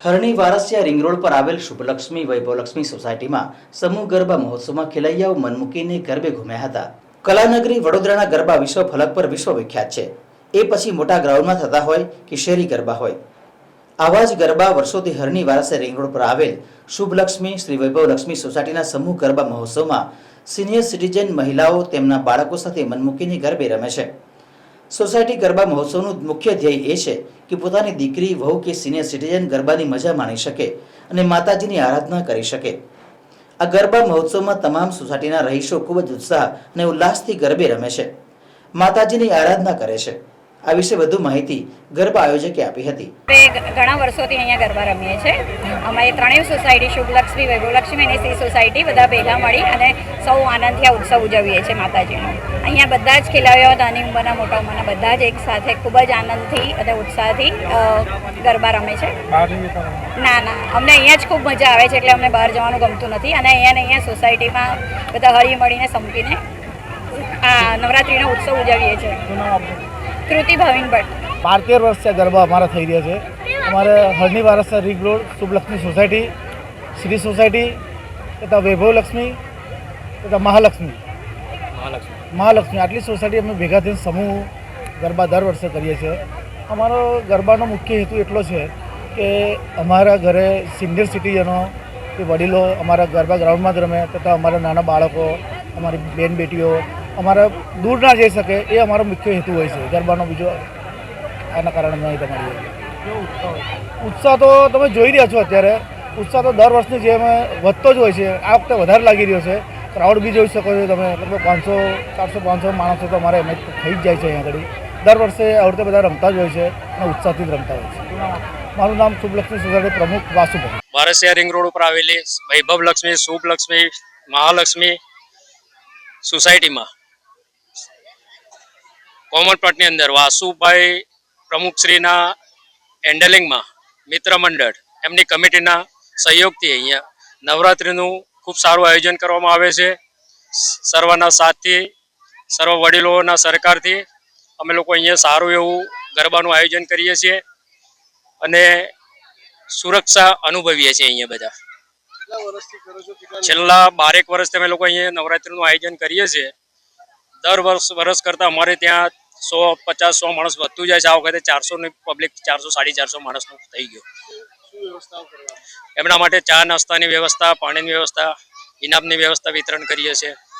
હરણી Varasiya ring road પર આવેલ શુભલક્ષ્મી વૈભવલક્ષ્મી સોસાયટીમાં સમૂહ ગરબા મહોત્સવમાં ખેલૈયાઓ મન મૂકીને ગરબે ઘૂમ્યા હતા। કલાનગરી વડોદરાના ગરબા વિશ્વ ફલક પર વિશ્વ વિખ્યાત છે। એ પછી મોટા ગ્રાઉન્ડમાં થતા હોય કે શેરી ગરબા હોય, આવા જ ગરબા વર્ષોથી હરણી વારસિયા રિંગ રોડ પર આવેલ શુભલક્ષ્મી શ્રી વૈભવલક્ષ્મી સોસાયટીના સમૂહ ગરબા મહોત્સવમાં સિનિયર સિટીઝન મહિલાઓ તેમના બાળકો સાથે મન મૂકીને ગરબે રમે છે। સોસાયટી ગરબા મહોત્સવનું મુખ્ય ધ્યેય એ છે કે પોતાની દીકરી, વહુ કે સિનિયર સિટીઝન ગરબાની મજા માણી શકે અને માતાજીની આરાધના કરી શકે। આ ગરબા મહોત્સવમાં તમામ સોસાયટીના રહીશો ખૂબ જ ઉત્સાહ અને ઉલ્લાસથી ગરબે રમે છે, માતાજીની આરાધના કરે છે। આ વિશે વધુ માહિતી ગરબા આયોજકે આપી હતી। ઘણા વર્ષોથી અહીંયા ગરબા રમીએ છીએ। અમારી ત્રણેય સોસાયટી શુભલક્ષ્મી, વૈભવલક્ષ્મી અને શ્રી સોસાયટી બધા ભેગા મળી અને સૌ આનંદથી આ ઉત્સવ ઉજવીએ છીએ માતાજીનો। અહીંયા બધા જ ખેલાડીઓ, નાની ઉંમરના, મોટા ઉંમરના બધા જ એક સાથે ખૂબ જ આનંદથી અને ઉત્સાહથી ગરબા રમે છે। ના, અમને અહીંયા જ ખૂબ મજા આવે છે, એટલે અમને બહાર જવાનું ગમતું નથી અને અહીંયા સોસાયટીમાં બધા હળી મળીને સંપીને આ નવરાત્રિનો ઉત્સવ ઉજવીએ છીએ। કૃતિ ભાવિન ભટ્ટ। 12 वर्ष से गरबा हमारा थी रहा है। हमारे Harni Varasiya ring road Shubhlakshmi society, Shri society तथा वैभव लक्ष्मी तथा महालक्ष्मी आटली सोसायटी अमे भेगा थी समूह गरबा दर वर्षे करीए छे। अमारो गरबानो मुख्य हेतु एटलो है कि अमारा घरे सीनियर सिटीजनो के वडीलो अमारा गरबा ग्राउंड में रमे तथा अमारा नाना बाळको, अमारी बेन बेटीओ अमारा दूर ना जई सके ए अमारो मुख्य हेतु होय छे। गरबानो बीजो आना कारण नहीं तमारी उत्साह तो तमे जोई रह्या छो। अत्यारे उत्साह तो दर वर्षनी जेम वधतो ज होय छे। आ वखते वधारे लागी रह्यो छे। क्राउड भी जोई शको छो तमे, लगभग 500 400 माणसो तो अमारे एम थई ज जाय छे। अहींया घड़ी दर वर्षे आ वखते बधा रमता ज होय छे અને ઉત્સાહથી જ રમતા હોય છે। મારું નામ શુભલક્ષ્મી સોસાયટી પ્રમુખ વાસુભાઈ। વારસિયા રિંગ રોડ ઉપર આવેલી વૈભવલક્ષ્મી, શુભલક્ષ્મી, મહાલક્ષ્મી સોસાયટીમાં કોમન પ્લોટની અંદર વાસુભાઈ પ્રમુખશ્રીના હેન્ડલિંગમાં મિત્ર મંડળ એમની કમિટીના સહયોગથી અહીંયા નવરાત્રિનું ખૂબ સારું આયોજન કરવામાં આવે છે। સર્વના સાથથી, સર્વ વડીલોના સહકારથી અમે લોકો અહીંયા સારું એવું ગરબાનું આયોજન કરીએ છીએ અને સુરક્ષા અનુભવીએ છીએ। અહીંયા બધા છેલ્લા 12 વર્ષથી અમે લોકો અહીંયા નવરાત્રિનું આયોજન કરીએ છીએ। દર વર્ષ કરતાં અમારે ત્યાં 150-100 માણસ વધતું જાય છે। આ વખતે 400 ની પબ્લિક 400-450 માણસનું થઈ ગયું। એમના માટે ચા નાસ્તાની વ્યવસ્થા, પાણીની વ્યવસ્થા, ઇનામની વ્યવસ્થા વિતરણ કરીએ છીએ।